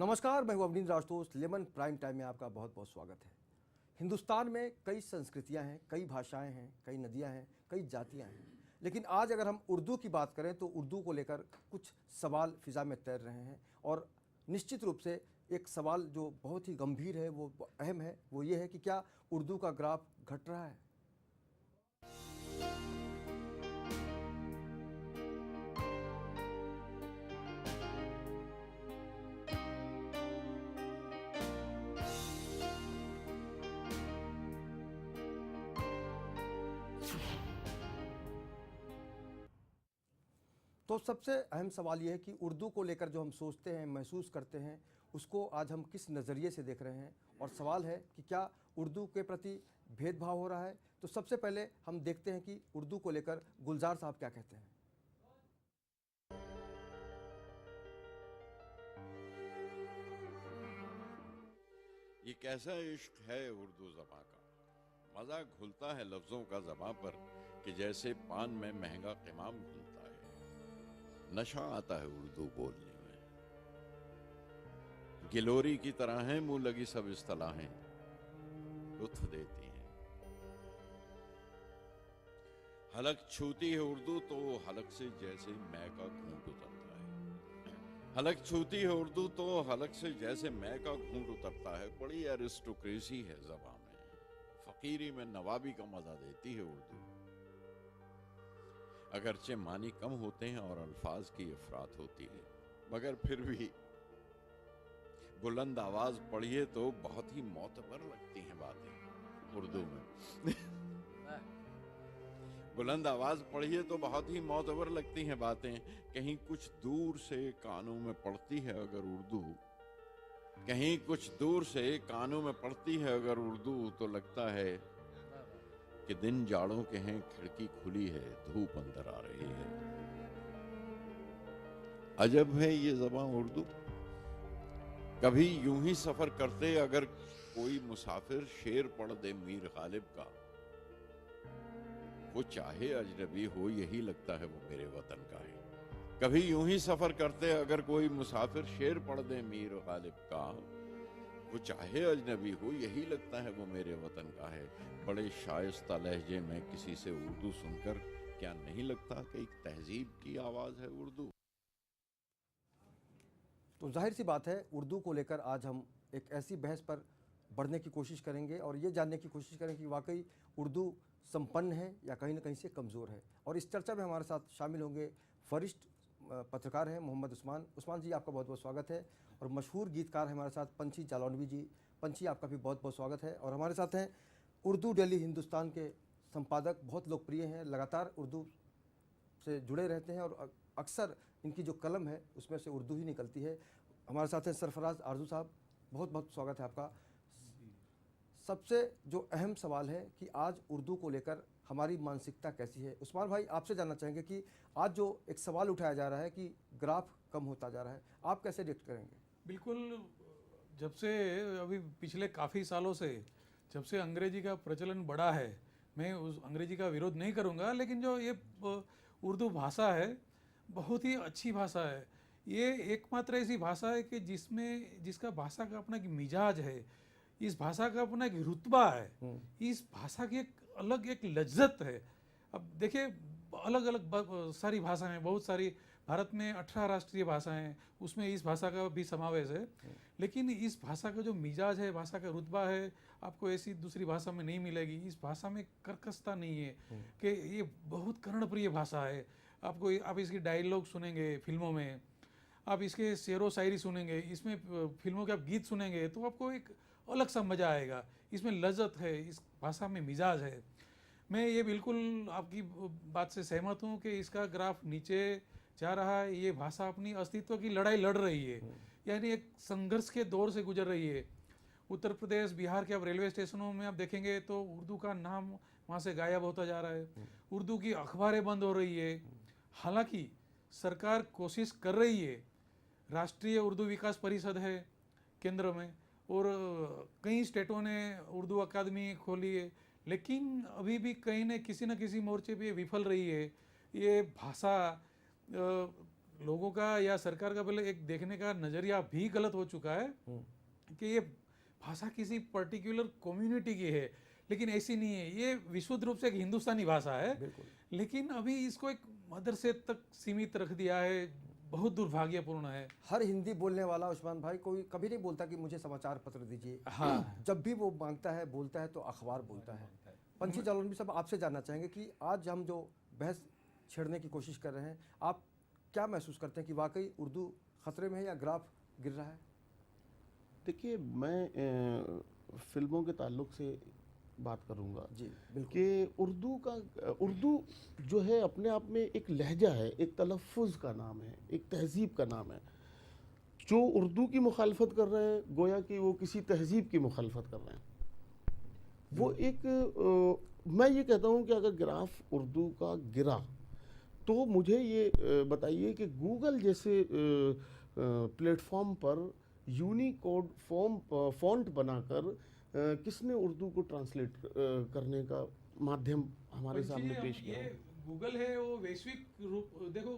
नमस्कार, मैं हूं अवनींद्र राजतोष। लेमन प्राइम टाइम में आपका बहुत बहुत स्वागत है। हिंदुस्तान में कई संस्कृतियां हैं, कई भाषाएं हैं, कई नदियां हैं, कई जातियां हैं, लेकिन आज अगर हम उर्दू की बात करें तो उर्दू को लेकर कुछ सवाल फिजा में तैर रहे हैं। और निश्चित रूप से एक सवाल जो बहुत ही गंभीर है, वो अहम है, वो ये है कि क्या उर्दू का ग्राफ घट रहा है। तो सबसे अहम सवाल ये है कि उर्दू को लेकर जो हम सोचते हैं, महसूस करते हैं, उसको आज हम किस नज़रिए से देख रहे हैं। और सवाल है कि क्या उर्दू के प्रति भेदभाव हो रहा है। तो सबसे पहले हम देखते हैं कि उर्दू को लेकर गुलजार साहब क्या कहते हैं। ये कैसा इश्क है उर्दू ज़बां का, मज़ा घुलता है लफ्ज़ों का ज़बां पर कि जैसे पान में महंगा क़िमाम घुलता है। नशा आता है उर्दू बोलने में, गिलोरी की तरह हैं मुँह लगी सब इस्तलाहें, लुत्फ़ देती हैं। हलक छूती है उर्दू तो हलक से जैसे मैं का घूंट उतरता है। हलक छूती है उर्दू तो हलक से जैसे मैं का घूंट उतरता है। बड़ी एरिस्टोक्रेसी है ज़बां में, फकीरी में नवाबी का मजा देती है उर्दू। अगरचे मानी कम होते हैं और अल्फाज की अफरात होती है, मगर फिर भी बुलंद आवाज पढ़िए तो बहुत ही मोतबर लगती हैं बातें उर्दू में। बुलंद आवाज पढ़िए तो बहुत ही मोतबर लगती हैं बातें। कहीं कुछ दूर से कानों में पड़ती है अगर उर्दू, कहीं कुछ दूर से कानों में पड़ती है अगर उर्दू, तो लगता है कि दिन जाड़ों के हैं, खिड़की खुली है, धूप अंदर आ रही है। अजब है ये ज़बां उर्दू। कभी यूं ही सफर करते अगर कोई मुसाफिर शेर पढ़ दे मीर गालिब का, वो चाहे अजनबी हो यही लगता है वो मेरे वतन का है। कभी यूं ही सफर करते अगर कोई मुसाफिर शेर पढ़ दे मीर गालिब का, वो चाहे अजनबी हो यही लगता है वो मेरे वतन का है। बड़े शाइस्ता लहजे में किसी से उर्दू सुनकर क्या नहीं लगता कि एक तहजीब की आवाज है उर्दू। तो जाहिर सी बात है, उर्दू को लेकर आज हम एक ऐसी बहस पर बढ़ने की कोशिश करेंगे और ये जानने की कोशिश करेंगे कि वाकई उर्दू संपन्न है या कहीं ना कहीं से कमज़ोर है। और इस चर्चा में हमारे साथ शामिल होंगे वरिष्ठ पत्रकार हैं मोहम्मद उस्मान। उस्मान जी, आपका बहुत बहुत स्वागत है। और मशहूर गीतकार हैं हमारे साथ पंछी जालौनवी जी। पंछी, आपका भी बहुत बहुत स्वागत है। और हमारे साथ हैं उर्दू डेली हिंदुस्तान के संपादक, बहुत लोकप्रिय हैं, लगातार उर्दू से जुड़े रहते हैं और अक्सर इनकी जो कलम है उसमें से उर्दू ही निकलती है। हमारे साथ हैं सरफराज आरजू साहब, बहुत बहुत स्वागत है आपका। सबसे जो अहम सवाल है कि आज उर्दू को लेकर हमारी मानसिकता कैसी है। उस्मान भाई, आपसे जानना चाहेंगे कि आज जो एक सवाल उठाया जा रहा है कि ग्राफ कम होता जा रहा है, आप कैसे रिएक्ट करेंगे। बिल्कुल। जब से अभी पिछले काफ़ी सालों से जब से अंग्रेजी का प्रचलन बढ़ा है, मैं उस अंग्रेजी का विरोध नहीं करूंगा, लेकिन जो ये उर्दू भाषा है बहुत ही अच्छी भाषा है। ये एकमात्र ऐसी भाषा है कि जिसका भाषा का अपना एक मिजाज है, इस भाषा का अपना एक रुतबा है, इस भाषा की एक अलग एक लज्जत है। अब देखिए, अलग अलग सारी भाषाएं, बहुत सारी, भारत में 18 राष्ट्रीय भाषाएं हैं, उसमें इस भाषा का भी समावेश है। लेकिन इस भाषा का जो मिजाज है, भाषा का रुतबा है, आपको ऐसी दूसरी भाषा में नहीं मिलेगी। इस भाषा में कर्कशता नहीं है कि ये बहुत कर्णप्रिय भाषा है। आप इसकी डायलॉग सुनेंगे फिल्मों में, आप इसके शेरो शायरी सुनेंगे, इसमें फिल्मों के आप गीत सुनेंगे तो आपको एक अलग सा मज़ा आएगा। इसमें लज्जत है, इस भाषा में मिजाज है। मैं ये बिल्कुल आपकी बात से सहमत हूँ कि इसका ग्राफ नीचे जा रहा है। ये भाषा अपनी अस्तित्व की लड़ाई लड़ रही है, यानी एक संघर्ष के दौर से गुजर रही है। उत्तर प्रदेश, बिहार के आप रेलवे स्टेशनों में आप देखेंगे तो उर्दू का नाम वहाँ से गायब होता जा रहा है। उर्दू की अखबारें बंद हो रही है। हालांकि सरकार कोशिश कर रही है, राष्ट्रीय उर्दू विकास परिषद है केंद्र में, और कई स्टेटों ने उर्दू अकादमी खोली है, लेकिन अभी भी कहीं न किसी मोर्चे पे विफल रही है। ये भाषा लोगों का या सरकार का पहले एक देखने का नज़रिया भी गलत हो चुका है कि ये भाषा किसी पर्टिकुलर कम्युनिटी की है, लेकिन ऐसी नहीं है। ये विशुद्ध रूप से एक हिंदुस्तानी भाषा है, लेकिन अभी इसको एक मदरसे तक सीमित रख दिया है। बहुत दुर्भाग्यपूर्ण है। हर हिंदी बोलने वाला उस्मान भाई कोई कभी नहीं बोलता कि मुझे समाचार पत्र दीजिए। हाँ, जब भी वो मांगता है बोलता है तो अखबार बोलता है। पंछी जालौनवी साहब, आपसे जानना चाहेंगे कि आज हम जो बहस छेड़ने की कोशिश कर रहे हैं, आप क्या महसूस करते हैं कि वाकई उर्दू खतरे में है या ग्राफ गिर रहा है? देखिए, मैं फिल्मों के ताल्लुक से बात करूंगा जी बिल्कुल। कि उर्दू जो है अपने आप में एक लहजा है, एक तलफ़ुज़ का नाम है, एक तहज़ीब का नाम है। जो उर्दू की मुखालफत कर रहे हैं गोया कि वो किसी तहज़ीब की मुखालफत कर रहे हैं। वो एक मैं ये कहता हूँ कि अगर ग्राफ उर्दू का गिरा तो मुझे ये बताइए कि गूगल जैसे प्लेटफॉर्म पर यूनिकोड फॉन्ट बनाकर किसने उर्दू को ट्रांसलेट करने का माध्यम हमारे सामने पेश किया? ये गूगल है, वो वैश्विक रूप देखो,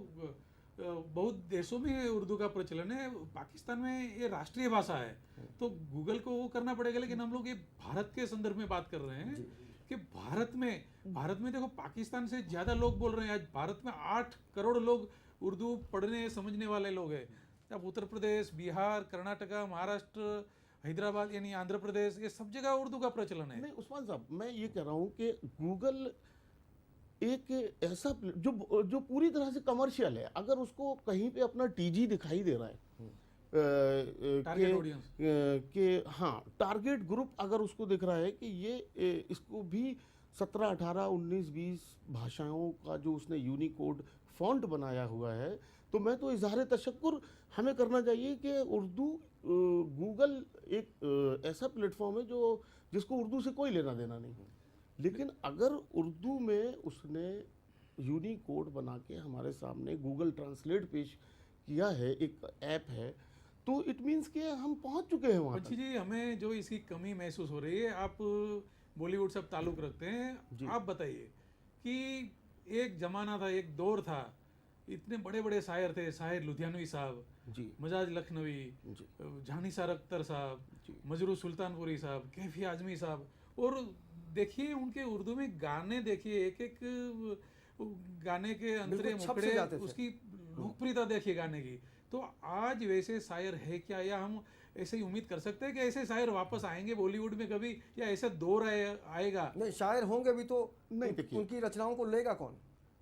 बहुत देशों में उर्दू का प्रचलन है। पाकिस्तान में ये राष्ट्रीय भाषा है, तो गूगल को वो करना पड़ेगा। लेकिन हम लोग ये भारत के संदर्भ में बात कर रहे हैं कि भारत में देखो, पाकिस्तान से ज़्यादा लोग बोल रहे हैं। आज भारत में 8 करोड़ लोग उर्दू पढ़ने समझने वाले लोग हैं। अब उत्तर प्रदेश, बिहार, कर्नाटका, महाराष्ट्र, हैदराबाद यानी आंध्र प्रदेश, ये सब जगह उर्दू का प्रचलन है। नहीं उस्मान साहब, मैं ये कह रहा हूँ कि गूगल एक ऐसा जो पूरी तरह से कमर्शियल है। अगर उसको कहीं पे अपना टीजी दिखाई दे रहा है टारगेट ऑडियंस कि हाँ, टारगेट ग्रुप अगर उसको दिख रहा है कि ये इसको भी 17, 18, 19, 20 भाषाओं का जो उसने यूनिकोड फॉन्ट बनाया हुआ है, तो मैं तो इजहार तशक्कुर हमें करना चाहिए कि उर्दू गूगल एक ऐसा प्लेटफॉर्म है जिसको उर्दू से कोई लेना देना नहीं है। लेकिन अगर उर्दू में उसने यूनिकोड बना के हमारे सामने गूगल ट्रांसलेट पेश किया है, एक ऐप है, तो इट मीन्स कि हम पहुंच चुके हैं वहाँ तक। जी, हमें जो इसकी कमी महसूस हो रही है, आप बॉलीवुड से ताल्लुक़ रखते हैं, आप बताइए कि एक ज़माना था, एक दौर था, इतने बड़े बड़े शायर थे, शाहिर लुधियानवी साहब जी, मजाज लखनवी, झांसार अख्तर साहब, मजरू सुल्तानपुरी साहब, कैफी आजमी साहब, और देखिए उनके उर्दू में गाने, देखिए एक एक गाने के अंतरे मुखड़े, उसकी लोकप्रियता देखिए गाने की। तो आज वैसे शायर है क्या, या हम ऐसे ही उम्मीद कर सकते हैं कि ऐसे शायर वापस आएंगे बॉलीवुड में कभी, या ऐसा दौर आएगा? नहीं, शायर होंगे भी तो नहीं, देखिए उनकी रचनाओं को लेगा कौन?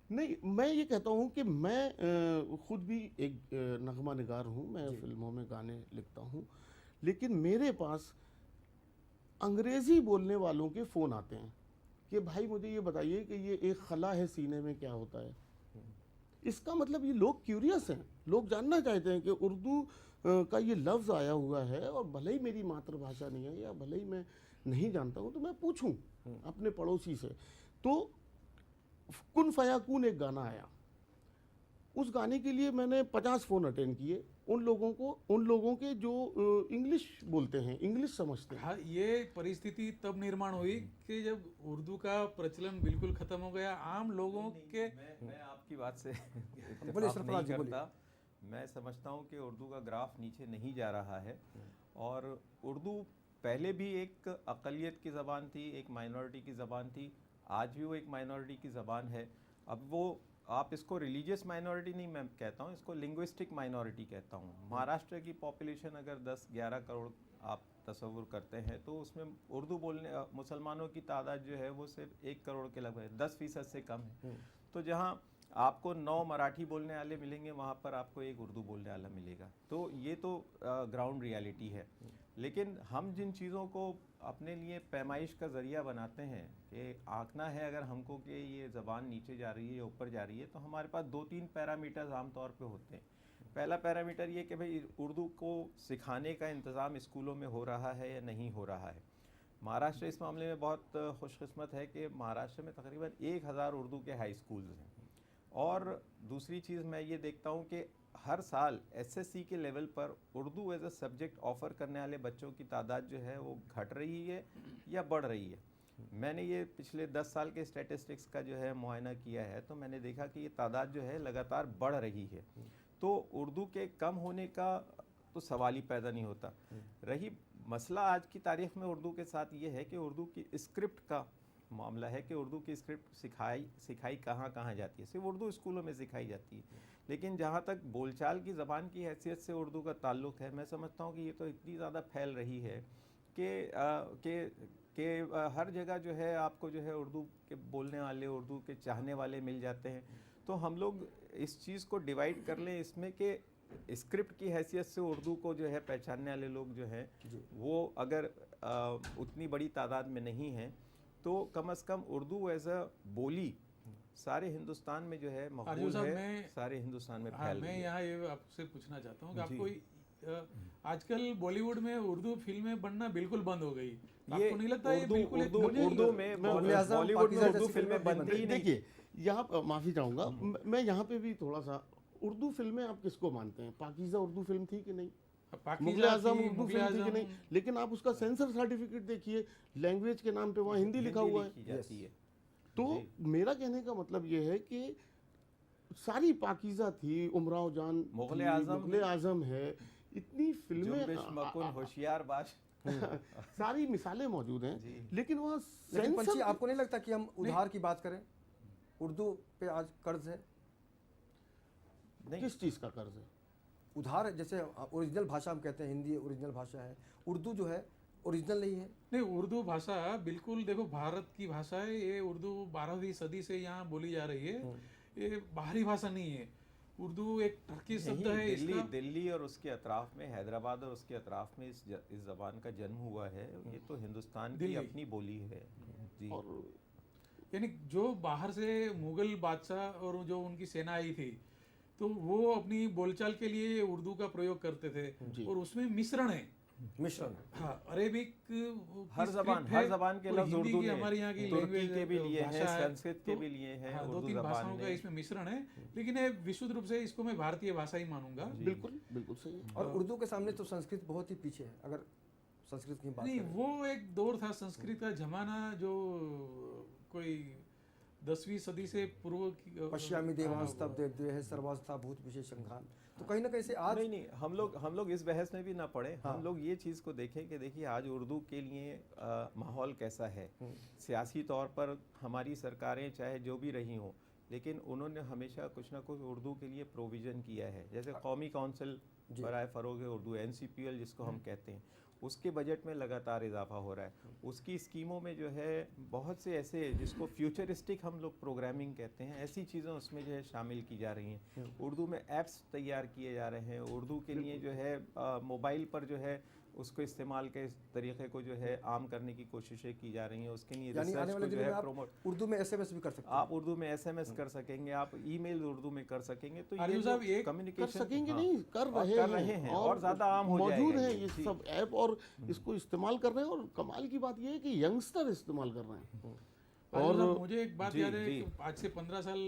नहीं, मैं ये कहता हूँ कि मैं खुद भी एक नगमा निगार हूँ, मैं फिल्मों में गाने लिखता हूँ, लेकिन मेरे पास अंग्रेज़ी बोलने वालों के फ़ोन आते हैं कि भाई मुझे ये बताइए कि ये एक खला है सीने में क्या होता है। इसका मतलब ये लोग क्यूरियस हैं, लोग जानना चाहते हैं कि उर्दू का ये लफ्ज़ आया हुआ है, और भले ही मेरी मातृभाषा नहीं है या भले ही मैं नहीं जानता हूँ, तो मैं पूछूं अपने पड़ोसी से। तो कुन फयाकून एक गाना आया, उस गाने के लिए मैंने 50 फ़ोन अटेंड किए, उन लोगों के जो इंग्लिश बोलते हैं, इंग्लिश समझते हैं। हाँ, ये परिस्थिति तब निर्माण हुई कि जब उर्दू का प्रचलन बिल्कुल खत्म हो गया। आम लोगों के मैं आपकी बात से बोलिए इत्तेफाक सरफराज नहीं जी, करता। मैं समझता हूँ कि उर्दू का ग्राफ नीचे नहीं जा रहा है, और उर्दू पहले भी एक अक़लियत की ज़बान थी, एक माइनॉरिटी की ज़बान थी, आज भी वो एक माइनॉरिटी की ज़बान है। अब वो, आप इसको रिलीजियस माइनॉरिटी नहीं मैं कहता हूँ, इसको लिंग्विस्टिक माइनॉरिटी कहता हूँ। महाराष्ट्र की पॉपुलेशन अगर 10-11 करोड़ आप तस्वुर करते हैं, तो उसमें उर्दू बोलने मुसलमानों की तादाद जो है वो सिर्फ 1 करोड़ के लगभग 10% से कम है। तो जहाँ आपको 9 मराठी बोलने वाले मिलेंगे, वहाँ पर आपको 1 उर्दू बोलने वाला मिलेगा। तो ये तो ग्राउंड रियलिटी है। लेकिन हम जिन चीज़ों को अपने लिए पैमाइश का ज़रिया बनाते हैं कि आंकना है अगर हमको कि ये ज़बान नीचे जा रही है या ऊपर जा रही है, तो हमारे पास 2-3 पैरामीटर्स आमतौर पे होते हैं। पहला पैरामीटर ये कि भाई उर्दू को सिखाने का इंतज़ाम स्कूलों में हो रहा है या नहीं हो रहा है। महाराष्ट्र इस मामले में बहुत खुशकिस्मत है कि महाराष्ट्र में तकरीबन 1000 उर्दू के हाई स्कूल्स हैं। और दूसरी चीज़ मैं ये देखता हूँ कि हर साल एसएससी के लेवल पर Urdu as a subject offer करने वाले बच्चों की तादाद जो है वो घट रही है या बढ़ रही है। मैंने ये पिछले 10 साल के स्टैटिस्टिक्स का जो है मुआयना किया है, तो मैंने देखा कि ये तादाद जो है लगातार बढ़ रही है। तो उर्दू के कम होने का तो सवाल ही पैदा नहीं होता। रही मसला आज की तारीख में उर्दू के साथ ये है कि उर्दू की स्क्रिप्ट का मामला है कि उर्दू की स्क्रिप्ट सिखाई कहाँ कहाँ जाती है। सिर्फ उर्दू स्कूलों में सिखाई जाती है, लेकिन जहाँ तक बोलचाल की ज़बान की हैसियत से उर्दू का ताल्लुक़ है, मैं समझता हूँ कि ये तो इतनी ज़्यादा फैल रही है कि हर जगह जो है आपको जो है उर्दू के बोलने वाले, उर्दू के चाहने वाले मिल जाते हैं। तो हम लोग इस चीज़ को डिवाइड कर लें इसमें कि स्क्रिप्ट की हैसियत से उर्दू को जो है पहचानने वाले लोग जो हैं वो अगर उतनी बड़ी तादाद में नहीं हैं, तो कम से कम उर्दू एज अ बोली सारे हिंदुस्तान में जो है मकबूल है, सारे हिंदुस्तान में फैल रही है। मैं यहाँ ये आपसे पूछना चाहता हूँ कि आपको आजकल बॉलीवुड में उर्दू फिल्में बनना बिल्कुल बंद हो गई, आपको नहीं लगता? उर्दू में बॉलीवुड में उर्दू फिल्में बनती ही नहीं। देखिए यहाँ माफ़ी चाहूँगा, मैं यहाँ पे भी थोड़ा सा, उर्दू फिल्में आप किसको मानते हैं? पाकीज़ा उर्दू फिल्म थी कि नहीं? मुगल आज़म उर्दू फिल्म थी कि नहीं? लेकिन आप उसका सेंसर सर्टिफिकेट देखिए, लैंग्वेज के नाम पे वहाँ हिंदी लिखा हुआ है। तो मेरा कहने का मतलब ये है कि सारी पाकीज़ा थी, उमराव जान, मुगल आज़म है, इतनी फिल्में, होशियार बाश सारी मिसालें मौजूद हैं, लेकिन वहाँ लेकिन पंछी, आपको नहीं लगता कि हम उधार की बात करें? उर्दू पे आज कर्ज है। किस चीज़ का कर्ज है? उधार, जैसे ओरिजिनल भाषा हम कहते हैं, हिंदी ओरिजिनल भाषा है, उर्दू जो है ओरिजिनल नहीं है। नहीं, उर्दू भाषा बिल्कुल, देखो भारत की भाषा है ये। उर्दू 12वीं सदी से यहाँ बोली जा रही है, ये बाहरी भाषा नहीं है। उर्दू एक टर्की शब्द है। दिल्ली और उसके अतराफ में, हैदराबाद और उसके अतराफ में इस ज़बान का जन्म हुआ है। ये तो हिंदुस्तान की अपनी बोली है जी। और यानी जो बाहर से मुगल बादशाह और जो उनकी सेना आई थी, तो वो अपनी बोलचाल के लिए उर्दू का प्रयोग करते थे, और उसमें मिश्रण है, हाँ, अरेबिक हर जबान के लफ्ज़ उर्दू ने, हमारे यहाँ की लैंग्वेज के भी लिए हैं, संस्कृत के भी लिए हैं, दो तीन भाषाओं का इसमें मिश्रण है। लेकिन ये विशुद्ध रूप से इसको मैं भारतीय भाषा ही मानूंगा। बिल्कुल बिल्कुल सही है। और उर्दू के सामने तो संस्कृत बहुत ही पीछे है, अगर संस्कृत की बात नहीं, करें। वो एक दौर था संस्कृत का जमाना, जो कोई 10वीं सदी से पूर्व की, पश्चिमी देवांस्तव देव है सर्वास्था भूत विशेष संघान। तो कहीं ना कहीं से आज नहीं, हम लोग इस बहस में भी ना पड़े। हम लोग ये चीज़ को देखें कि देखिए आज उर्दू के लिए माहौल कैसा है। सियासी तौर पर हमारी सरकारें चाहे जो भी रही हों, लेकिन उन्होंने हमेशा कुछ ना कुछ उर्दू के लिए प्रोविज़न किया है। जैसे कौमी काउंसिल बराए फ़रोग़ उर्दू, NCPL जिसको हम कहते हैं, उसके बजट में लगातार इजाफा हो रहा है। उसकी स्कीमों में जो है बहुत से ऐसे, जिसको फ्यूचरिस्टिक हम लोग प्रोग्रामिंग कहते हैं, ऐसी चीज़ें उसमें जो है शामिल की जा रही हैं। उर्दू में ऐप्स तैयार किए जा रहे हैं। उर्दू के लिए जो है मोबाइल पर जो है उसको इस्तेमाल के तरीके को जो है आम करने की कोशिशें की जा रही हैं। उसके लिए रिसर्च को जो है प्रमोट, उर्दू में SMS भी कर सकते हैं। आप उर्दू में SMS कर सकेंगे, आप ईमेल उर्दू में कर सकेंगे। तो ये कम्युनिकेशन कर सकेंगे, नहीं कर रहे हैं और ज़्यादा आम हो जाएगा, मौजूद है ये सब ऐप, और इसको इस्तेमाल कर रहे हैं। और कमाल की बात ये है कि यंगस्टर इस्तेमाल कर रहे हैं। और मुझे एक बात याद है कि आज से 15 साल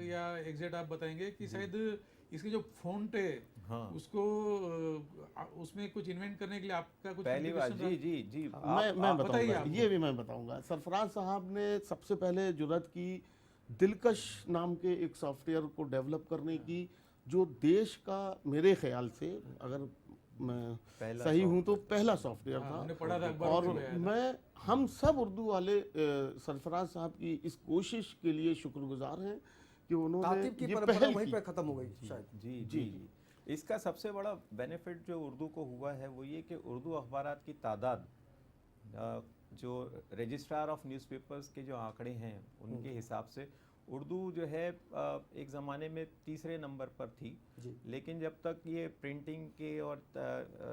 या एग्जैक्ट आप बताएंगे कि शायद इसकी जो फ़ॉन्ट है, उसको उसमें कुछ इन्वेंट करने के लिए आपका कुछ पहली बार जी मैं बताऊंगा, ये भी मैं बताऊंगा। सरफराज साहब ने सबसे पहले जुर्रत की दिलकश नाम के एक सॉफ्टवेयर को डेवलप करने की, जो देश का मेरे ख्याल से, अगर मैं सही हूँ तो पहला सॉफ्टवेयर था। और हम सब उर्दू वाले सरफराज साहब की इस कोशिश के लिए शुक्रगुजार हैं कि उन्होंने की ये परंपरा पहल वहीं की। पर खत्म हो गई शायद। जी। इसका सबसे बड़ा बेनिफिट जो उर्दू को हुआ है वो ये कि उर्दू अखबारात की तादाद, जो रजिस्ट्रार ऑफ न्यूज़पेपर्स के जो आंकड़े हैं उनके हिसाब से उर्दू जो है एक ज़माने में तीसरे नंबर पर थी। लेकिन जब तक ये प्रिंटिंग के और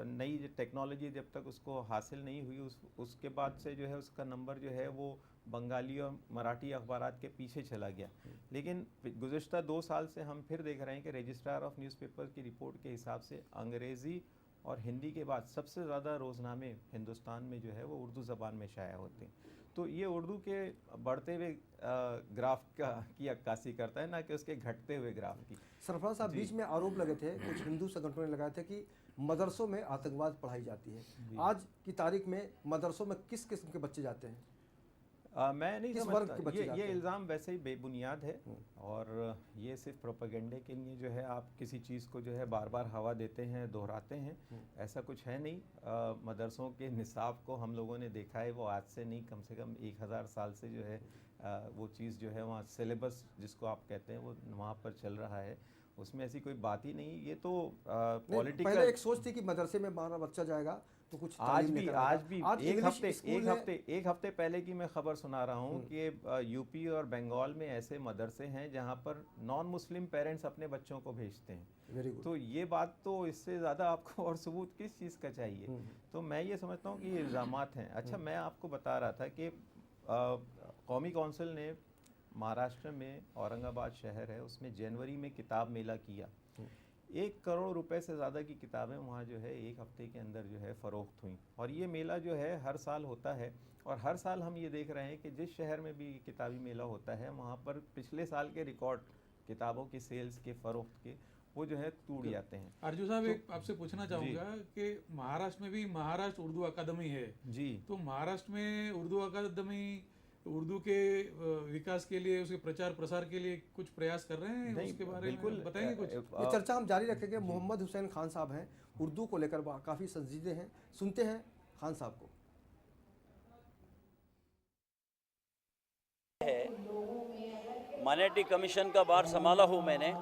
नई टेक्नोलॉजी जब तक उसको हासिल नहीं हुई, उसके बाद से जो है उसका नंबर जो है वो बंगाली और मराठी अखबारात के पीछे चला गया। लेकिन गुज़श्ता 2 साल से हम फिर देख रहे हैं कि रजिस्ट्रार ऑफ न्यूज़पेपर की रिपोर्ट के हिसाब से अंग्रेज़ी और हिंदी के बाद सबसे ज़्यादा रोज़नामे हिंदुस्तान में जो है वो उर्दू ज़बान में शाया होते हैं। तो ये उर्दू के बढ़ते हुए ग्राफ की अक्कासी करता है, ना कि उसके घटते हुए ग्राफ की। सरफराज साहब, बीच में आरोप लगे थे, कुछ हिंदू संगठनों ने लगाए थे कि मदरसों में आतंकवाद पढ़ाई जाती है। आज की तारीख में मदरसों में किस किस्म के बच्चे जाते हैं? मैं नहीं किस वर्ग के समझता, बच्चे जाते ये हैं? इल्ज़ाम वैसे ही बेबुनियाद है और ये सिर्फ प्रोपेगेंडे के लिए जो है आप किसी चीज़ को जो है बार बार हवा देते हैं, दोहराते हैं, ऐसा कुछ है नहीं। मदरसों के निसाब को हम लोगों ने देखा है, वो आज से नहीं कम से कम 1000 साल से जो है वो चीज़ जो है वहाँ सिलेबस जिसको आप कहते हैं वो वहाँ पर चल रहा है, उसमें ऐसी कोई बात ही नहीं। ये तो नहीं, पॉलिटिकल पहले एक सोच थी कि मदरसे में हमारा बच्चा जाएगा तो कुछ आज तालीम भी लेकर आज आएगा। भी आज इंग्लिश स्कूल में एक हफ्ते पहले की मैं खबर सुना रहा हूँ कि यूपी और बंगाल में ऐसे मदरसे हैं जहाँ पर नॉन मुस्लिम पेरेंट्स अपने बच्चों को भेजते हैं। Very good. तो ये बात तो इससे ज़्यादा आपको और सबूत किस चीज़ का चाहिए? तो मैं ये समझता हूँ कि ये इल्ज़ामात हैं। अच्छा, मैं आपको बता रहा था कि कौमी कौंसिल ने महाराष्ट्र में औरंगाबाद शहर है उसमें जनवरी में किताब मेला किया। 1 करोड़ रुपए से ज़्यादा की किताबें वहाँ जो है एक हफ्ते के अंदर जो है फ़रोख्त हुई। और ये मेला जो है हर साल होता है और हर साल हम ये देख रहे हैं कि जिस शहर में भी किताबी मेला होता है वहाँ पर पिछले साल के रिकॉर्ड किताबों की सेल्स के फ़रोख्त के वो जो है टूट जाते हैं। अर्जुन साहब, एक आपसे पूछना चाहूँगा कि महाराष्ट्र में भी महाराष्ट्र उर्दू अकादमी है जी, तो महाराष्ट्र में उर्दू अकादमी उर्दू के विकास के लिए, उसके प्रचार प्रसार के लिए कुछ प्रयास कर रहे हैं? नहीं, उसके बारे बिल्कुल, में बताएंगे कुछ? ये चर्चा हम जारी रखेंगे। मोहम्मद हुसैन खान साहब हैं, उर्दू को लेकर काफ़ी संजीदे हैं। सुनते हैं खान साहब को। माइनॉरिटी कमीशन का बार संभाला हूँ मैंने,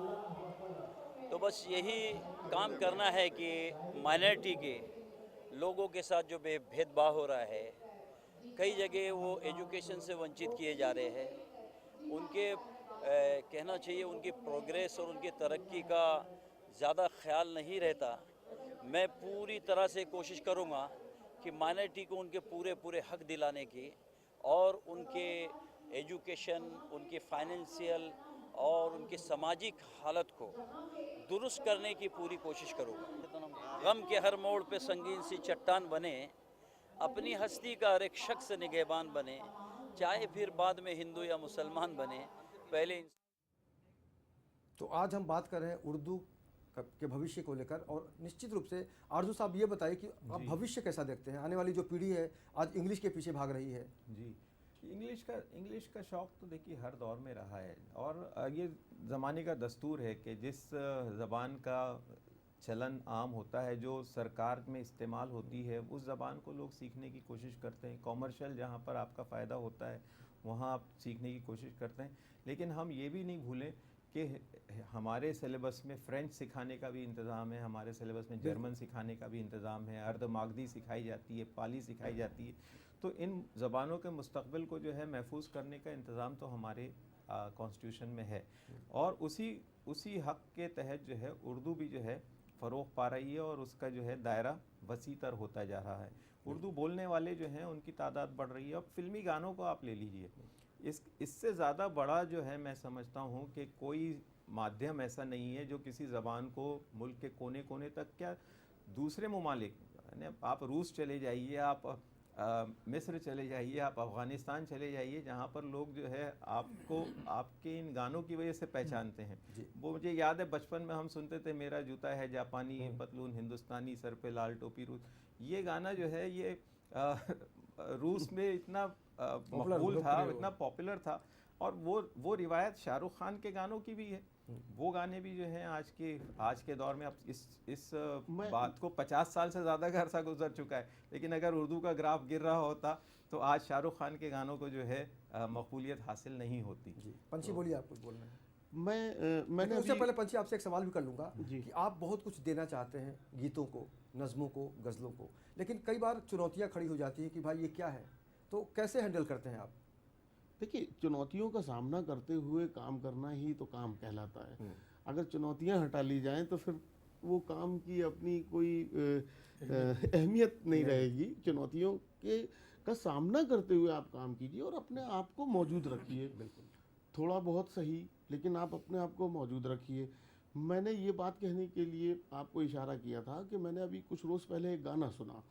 तो बस यही काम करना है कि माइनॉरिटी के लोगों के साथ जो भेदभाव हो रहा है, कई जगह वो एजुकेशन से वंचित किए जा रहे हैं, उनके कहना चाहिए उनकी प्रोग्रेस और उनकी तरक्की का ज़्यादा ख्याल नहीं रहता। मैं पूरी तरह से कोशिश करूँगा कि माइनॉरिटी को उनके पूरे हक दिलाने की और उनके एजुकेशन, उनकी फाइनेंशियल और उनकी सामाजिक हालत को दुरुस्त करने की पूरी कोशिश करूँगा। गम के हर मोड़ पे संगीन सी चट्टान बने, अपनी हस्ती का हर एक शख्स निगहबान बने, चाहे फिर बाद में हिंदू या मुसलमान बने, पहले। तो आज हम बात कर रहे हैं उर्दू के भविष्य को लेकर और निश्चित रूप से आरजू साहब ये बताइए कि आप भविष्य कैसा देखते हैं? आने वाली जो पीढ़ी है आज इंग्लिश के पीछे भाग रही है। जी, इंग्लिश का शौक़ तो देखिए हर दौर में रहा है और ये ज़माने का दस्तूर है कि जिस ज़बान का चलन आम होता है, जो सरकार में इस्तेमाल होती है, उस ज़बान को लोग सीखने की कोशिश करते हैं। कॉमर्शियल जहाँ पर आपका फ़ायदा होता है वहाँ आप सीखने की कोशिश करते हैं। लेकिन हम ये भी नहीं भूलें कि हमारे सिलेबस में फ़्रेंच सिखाने का भी इंतज़ाम है, हमारे सिलेबस में जर्मन सिखाने का भी इंतज़ाम है, अर्धमागधी सिखाई जाती है, पाली सिखाई जाती है। तो इन ज़बानों के मुस्तक़बिल को जो है महफूज करने का इंतज़ाम तो हमारे कॉन्स्टिट्यूशन में है और उसी हक़ के तहत जो है उर्दू भी जो है फ़रोग़ पा रही है और उसका जो है दायरा वसीतर होता जा रहा है। उर्दू बोलने वाले जो हैं उनकी तादाद बढ़ रही है। अब फ़िल्मी गानों को आप ले लीजिए, इससे ज़्यादा बड़ा जो है मैं समझता हूँ कि कोई माध्यम ऐसा नहीं है जो किसी ज़बान को मुल्क के कोने कोने तक, क्या दूसरे ममालिक, यानी आप रूस चले जाइए, आप मिस्र चले जाइए, आप अफ़गानिस्तान चले जाइए, जहाँ पर लोग जो है आपको आपके इन गानों की वजह से पहचानते हैं। वो मुझे याद है बचपन में हम सुनते थे, मेरा जूता है जापानी, पतलून हिंदुस्तानी, सर पे लाल टोपी रूस। ये गाना जो है ये रूस में इतना मकबूल था, इतना पॉपुलर था और वो रिवायत शाहरुख खान के गानों की भी है। वो गाने भी जो हैं आज के दौर में अब इस बात को 50 साल से ज़्यादा का अरसा गुजर चुका है, लेकिन अगर उर्दू का ग्राफ गिर रहा होता तो आज शाहरुख खान के गानों को जो है मकबूलियत हासिल नहीं होती। पंछी बोलिए, आप कुछ बोल रहे हैं। मैंने उससे पहले पंछी आपसे एक सवाल भी कर लूँगा जी। कि आप बहुत कुछ देना चाहते हैं गीतों को, नज़मों को, गज़लों को, लेकिन कई बार चुनौतियाँ खड़ी हो जाती हैं कि भाई ये क्या है, तो कैसे हैंडल करते हैं आप? देखिए, चुनौतियों का सामना करते हुए काम करना ही तो काम कहलाता है। अगर चुनौतियां हटा ली जाएं तो फिर वो काम की अपनी कोई अहमियत नहीं रहेगी। चुनौतियों का सामना करते हुए आप काम कीजिए और अपने आप को मौजूद रखिए। बिल्कुल, थोड़ा बहुत सही, लेकिन आप अपने आप को मौजूद रखिए। मैंने ये बात कहने के लिए आपको इशारा किया था कि मैंने अभी कुछ रोज़ पहले एक गाना सुना।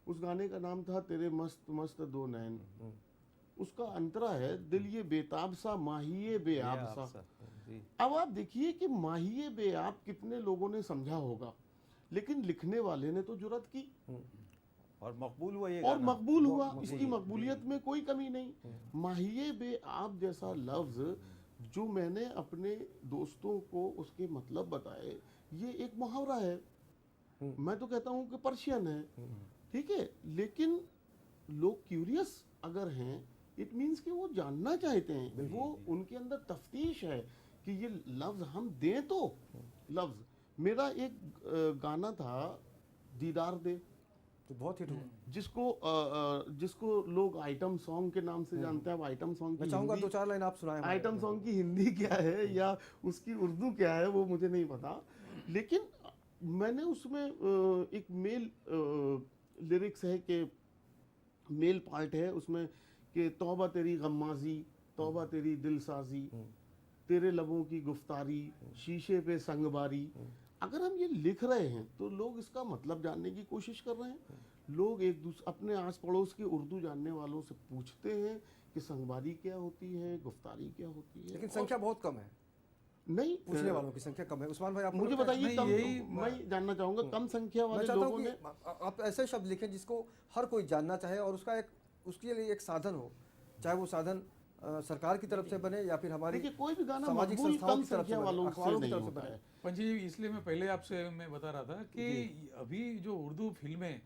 उस गाने का नाम था तेरे मस्त मस्त दो नैन। उसका अंतरा है, दिल ये बेताब सा, माहिए बेआब सा। अब आप देखिए कि माहिए बेआब कितने लोगों ने समझा होगा, लेकिन लिखने वाले ने तो जुर्रत की। और मकबूल हुआ ये और गाना। मकबूल हुआ, जी, इसकी जी, मकबूलियत में कोई कमी नहीं। माहिए बे आप जैसा लफ्ज जो मैंने अपने दोस्तों को उसके मतलब बताए, ये एक मुहावरा है, मैं तो कहता हूँ कि पर्शियन है, ठीक है, लेकिन लोग क्यूरियस अगर हैं, इट मीन्स कि वो जानना चाहते हैं, वो उनके अंदर तफ्तीश है कि ये लफ्ज हम दें तो लफ्ज। मेरा एक गाना था दीदार दे, जो बहुत हिट हुआ। जिसको लोग आइटम सॉन्ग के नाम से जानते हैं। अब आइटम सॉन्ग मैं की चाहूंगा हिंदी, 2-4 लाइन आप सुनाएं हमारे। आइटम सॉन्ग की हिंदी क्या है या उसकी उर्दू क्या है वो मुझे नहीं पता, लेकिन मैंने उसमें एक मेल लिरिक्स है कि मेल पार्ट है उसमें कि तौबा तेरी गम्माजी, तौबा तेरी दिलसाजी, तेरे लबों की गुफ्तारी, शीशे पे संगबारी। अगर हम ये लिख रहे हैं तो लोग इसका मतलब जानने की कोशिश कर रहे हैं। लोग एक दूसरे अपने आस पड़ोस के उर्दू जानने वालों से पूछते हैं कि संगबारी क्या होती है, गुफ्तारी क्या होती है। लेकिन संख्या बहुत कम है, नहीं, पूछने वालों की संख्या कम है। उस्मान भाई, आप मुझे बताइए नहीं, कम, यही- मैं जानना चाहूंगा कम संख्या मैं वाले चाहता लोगों हूँ ने। कि आप ऐसे शब्द लिखें जिसको हर कोई जानना चाहे और उसका एक, उसके लिए एक साधन हो, चाहे वो साधन सरकार की तरफ से बने या फिर हमारी देखिए कोई भी गाना सामाजिक मकबूल संस्थाओं कम की तरफ से संख्या बने, वालों से अखबारों की नहीं तरफ से होता बने। है। पंजी, इसलिए मैं पहले आपसे मैं बता रहा था कि अभी जो उर्दू फिल्में,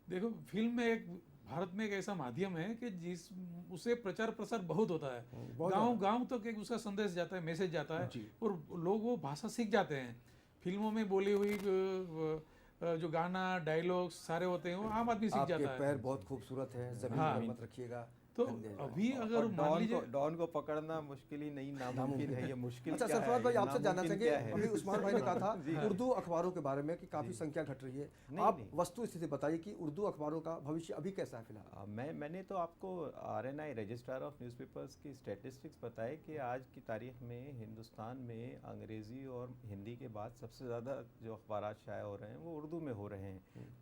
देखो फिल्म में एक भारत में एक ऐसा माध्यम है कि जिस उसे प्रचार प्रसार बहुत होता है, गांव गांव तक एक उसका संदेश जाता है, मैसेज जाता है, और लोग वो भाषा सीख जाते हैं। फिल्मों में बोली हुई जो गाना डायलॉग्स सारे होते हैं वो आम आदमी सीख आपके जाता है। पैर बहुत खूबसूरत हैं, जमीन हाँ। पर मत रखिएगा। तो गंदे हैं। अभी अगर और मान लीजिए डॉन को पकड़ना मुश्किल ही नहीं, नामुमकिन है। ये मुश्किल अच्छा क्या सरफराज है, भाई, ये आपसे जानना नामुमकिन चाहेंगे, क्या है? अभी उस्मान भाई ने कहा था उर्दू अखबारों के बारे में कि काफ़ी संख्या घट रही है। नहीं, आप नहीं। वस्तु स्थिति बताइए कि उर्दू अखबारों का भविष्य अभी कैसा है फिलहाल। मैंने तो आपको RNI रजिस्ट्रार ऑफ न्यूज़पेपर्स की स्टैटिस्टिक्स बताए कि आज की तारीख में हिंदुस्तान में अंग्रेज़ी और हिंदी के बाद सबसे ज़्यादा जो अखबारात शाया हो रहे हैं वो उर्दू में हो रहे हैं।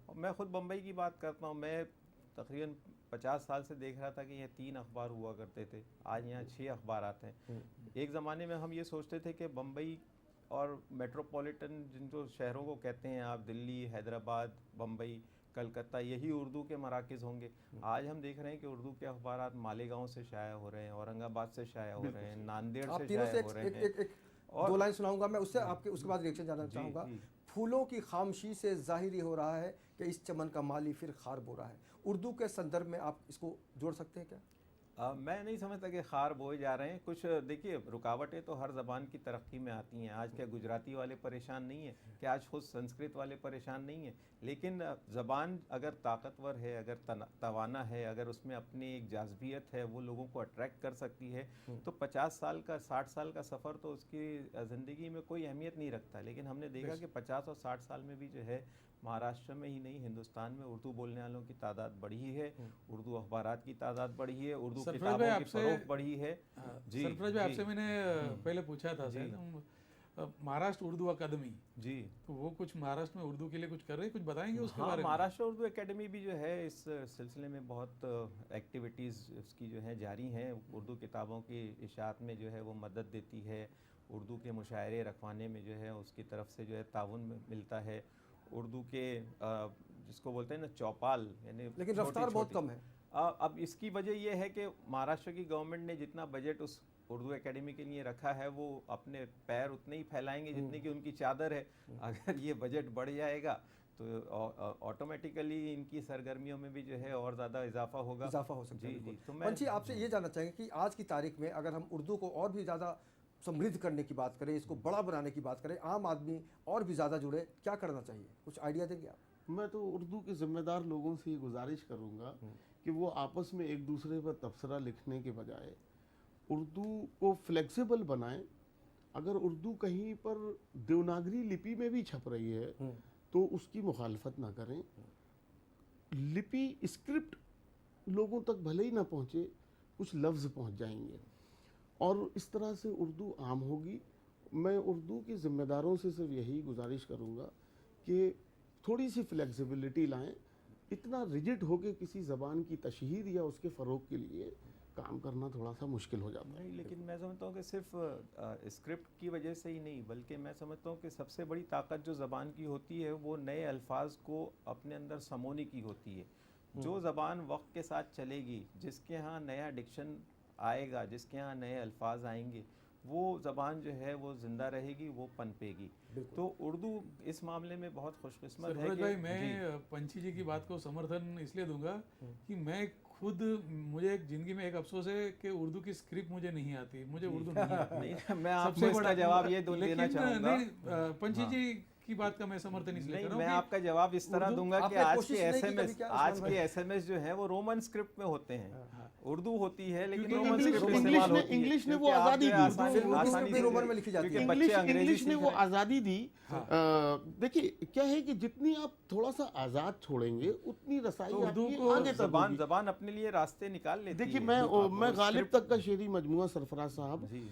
और मैं ख़ुद बम्बई की बात करता हूँ, मैं तकरीबन 50 साल से देख रहा था कि ये 3 अखबार हुआ करते थे, आज यहाँ 6 अखबार आते हैं। एक ज़माने में हम ये सोचते थे कि बम्बई और मेट्रोपॉलिटन जिनको शहरों को कहते हैं आप, दिल्ली, हैदराबाद, बम्बई, कलकत्ता, यही उर्दू के मराकज़ होंगे। आज हम देख रहे हैं कि उर्दू के अखबारात मालेगांव से शाया हो रहे हैं, औरंगाबाद से शाया हो रहे हैं, नांदेड़ आप से तीनों से शाया हो रहे हैं। एक दो लाइन सुनाऊंगा मैं, उससे आपके उसके बाद रिएक्शन जानना जी, चाहूँगा। जी। फूलों की खामोशी से जाहिर हो रहा है कि इस चमन का माली फिर खार बो रहा है। उर्दू के संदर्भ में आप इसको जोड़ सकते हैं क्या? मैं नहीं समझता कि खार बोए जा रहे हैं कुछ। देखिए, रुकावटें तो हर ज़बान की तरक्की में आती हैं। आज क्या गुजराती वाले परेशान नहीं है, क्या आज खुद संस्कृत वाले परेशान नहीं है? लेकिन ज़बान अगर ताकतवर है, अगर तवाना है, अगर उसमें अपनी एक जाज़बियत है, वो लोगों को अट्रैक्ट कर सकती है, तो 50 साल का 60 साल का सफ़र तो उसकी ज़िंदगी में कोई अहमियत नहीं रखता। लेकिन हमने देखा कि 50 और 60 साल में भी जो है, महाराष्ट्र में ही नहीं हिंदुस्तान में उर्दू बोलने वालों की तादाद बढ़ी है, उर्दू अखबारात की तादाद बढ़ी है, उर्दू सरफराज किताबों भाई, की आपसे- फरोख्त बढ़ी है। जी, सरफराज भाई, जी। आपसे मैंने पहले पूछा था जी। महाराष्ट्र उर्दू अकादमी, जी, तो वो कुछ महाराष्ट्र में उर्दू के लिए कुछ कर रहे हैं, कुछ बताएंगे उसके हाँ, बारे में? महाराष्ट्र उर्दू एकेडमी भी जो है इस सिलसिले में बहुत एक्टिविटीज़ उसकी जो है जारी हैं। उर्दू किताबों की इशाअत में जो है वो मदद देती है, उर्दू के मुशायरे रखवाने में जो है उसकी तरफ से जो है ताउन मिलता है। उर्दू के जिसको बोलते हैं ना चौपाल, यानी लेकिन रफ्तार बहुत छोटी-छोटी- कम है। अब इसकी वजह यह है कि महाराष्ट्र की गवर्नमेंट ने जितना बजट उस उर्दू एकेडमी के लिए रखा है, वो अपने पैर उतने ही फैलाएंगे जितनी कि उनकी चादर है। अगर ये बजट बढ़ जाएगा तो ऑटोमेटिकली इनकी सरगर्मियों में भी जो है और ज़्यादा इजाफा होगा। इजाफा हो सकता है। जी, बिल्कुल। जी। तो मैं पंछी, आपसे ये जानना चाहेंगे कि आज की तारीख में अगर हम उर्दू को और भी ज़्यादा समृद्ध करने की बात करें, इसको बड़ा बनाने की बात करें, आम आदमी और भी ज़्यादा जुड़े, क्या करना चाहिए? कुछ आइडिया देंगे आप? मैं तो उर्दू के ज़िम्मेदार लोगों से ये गुजारिश करूँगा कि वो आपस में एक दूसरे पर तबसरा लिखने के बजाय उर्दू को फ्लेक्सिबल बनाएं। अगर उर्दू कहीं पर देवनागरी लिपि में भी छप रही है तो उसकी मुखालफत ना करें। लिपि स्क्रिप्ट लोगों तक भले ही ना पहुँचे, कुछ लफ्ज़ पहुँच जाएंगे और इस तरह से उर्दू आम होगी। मैं उर्दू के ज़िम्मेदारों से सिर्फ यही गुजारिश करूँगा कि थोड़ी सी फ्लेक्सिबिलिटी लाएं। इतना रिजिड होके किसी ज़बान की तशहीर या उसके फ़रोग के लिए काम करना थोड़ा सा मुश्किल हो जाता है। नहीं, लेकिन मैं समझता हूँ कि सिर्फ स्क्रिप्ट की वजह से ही नहीं, बल्कि मैं समझता हूँ कि सबसे बड़ी ताकत जो ज़बान की होती है वो नए अल्फाज को अपने अंदर समोने की होती है। जो ज़बान वक्त के साथ चलेगी, जिसके यहाँ नया डिक्शन आएगा, जिसके यहाँ नए अल्फाज आएंगे, वो ज़बान जो है वो ज़िंदा रहेगी, वो पनपेगी। तो उर्दू इस मामले में बहुत खुशकिस्मत है सरफराज कि भाई, मैं पंछी जी की बात को समर्थन इसलिए दूंगा कि मैं खुद, मुझे एक जिंदगी में एक अफसोस है कि उर्दू की स्क्रिप्ट मुझे नहीं आती, मुझे उर्दू नहीं आती। नहीं, मैं आपको सबसे इसका बड़ा जवाब ये देना लेकिन चाहूँगा। नहीं, पंछी जी की बात का मैं समर्थन इसलिए नहीं, कर रहा मैं हूँ आपका जवाब इस तरह उर्दू- दूंगा कि आपने आज कोशिश के नहीं की एसएमएस कभी क्या, आज उस्मान के भाई? एसएमएस जो है वो रोमन स्क्रिप्ट में होते हैं। उर्दू होती है लेकिन क्योंकि रोमन इंग्लिश- स्क्रिप्ट इंग्लिश इस्तेमाल ने- होती है, इंग्लिश ने वो क्योंकि आप आज़ादी जो दी। आसानी फिल्म आसानी भी से- रोमन में लिखी जाती है। क्योंकि बच्चे अंग्रेजी इंग्लिश ने सीख वो रहे हैं। आज़ादी दी। देखिए क्या है कि जितनी आप थोड़ा सा आज़ाद छोड़ेंगे उतनी रसाई तो उर्दू आपकी को आगे तक जबान होगी। जबान अपने लिए रास्ते निकाल लेती देखिए है। मैं आप गालिब स्क्रिप्ट- तक का शेरी मजमुआ सरफराज साहब जी।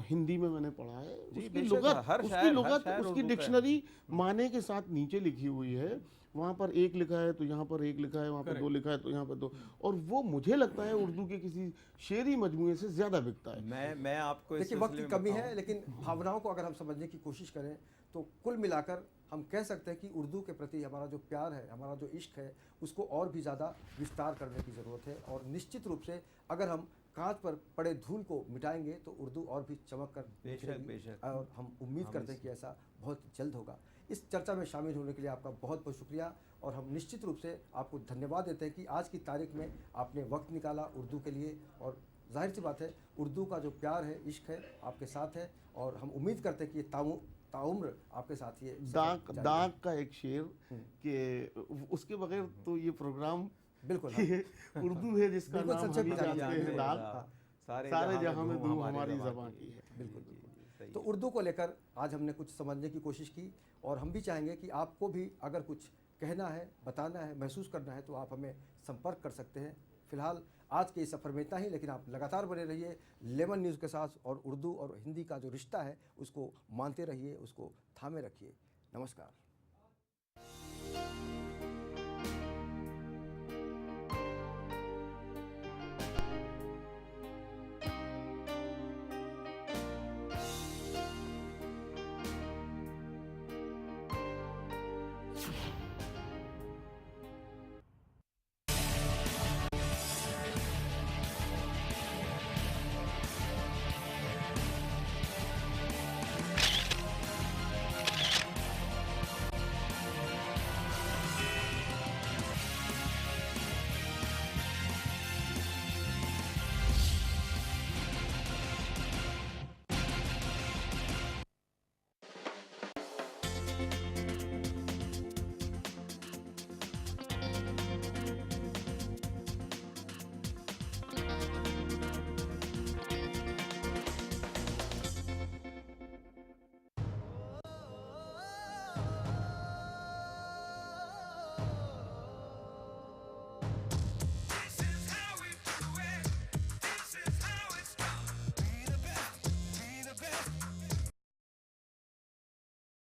हिंदी में मैंने पढ़ा है। जी, उसकी बेशक, लुगत हर उसकी शायर- हर लुगत शायर उसकी उर्दू का है। डिक्शनरी माने के साथ नीचे लिखी हुई है। वहाँ पर एक लिखा है तो यहाँ पर एक लिखा है, वहाँ पर दो लिखा है तो यहाँ पर दो, और वो मुझे लगता है उर्दू के किसी शेरी मजमुए से ज़्यादा बिकता है। मैं आपको इस देखिए वक्त की सिलसिले में कमी है, बताऊं। लेकिन भावनाओं को अगर हम समझने की कोशिश करें तो कुल मिलाकर हम कह सकते हैं कि उर्दू के प्रति हमारा जो प्यार है, हमारा जो इश्क है, उसको और भी ज़्यादा विस्तार करने की ज़रूरत है। और निश्चित रूप से अगर हम कांच पर पड़े धूल को मिटाएंगे तो उर्दू और भी चमक कर बेशक, निखरेगी। बेशक। और हम उम्मीद करते हैं कि ऐसा बहुत जल्द होगा। इस चर्चा में शामिल होने के लिए आपका बहुत बहुत शुक्रिया, और हम निश्चित रूप से आपको धन्यवाद देते हैं कि आज की तारीख में आपने वक्त निकाला उर्दू के लिए। और जाहिर सी बात है, उर्दू का जो प्यार है, इश्क है, आपके साथ है, और हम उम्मीद करते हैं कि ये ताउम्र आपके साथ ये सफ़र दाग जारी दाग का एक शेर कि उसके बगैर तो ये प्रोग्राम बिल्कुल, कि उर्दू है जिसका बिल्कुल नाम सच्चे हम ही मिजाज जानते हैं। हैं दाग, हाँ, सारे जहां में धूम हमारी ज़बान ज़बान की की है। बिल्कुल जी, बिल्कुल। जी, सही तो है। उर्दू को लेकर आज हमने कुछ समझने की कोशिश की, और हम भी चाहेंगे कि आपको भी अगर कुछ कहना है, बताना है, महसूस करना है, तो आप हमें संपर्क कर सकते हैं। फिलहाल आज के इस सफ़र में इतना ही, लेकिन आप लगातार बने रहिए लेमन न्यूज़ के साथ, और उर्दू और हिंदी का जो रिश्ता है उसको मानते रहिए, उसको थामे रखिए। नमस्कार।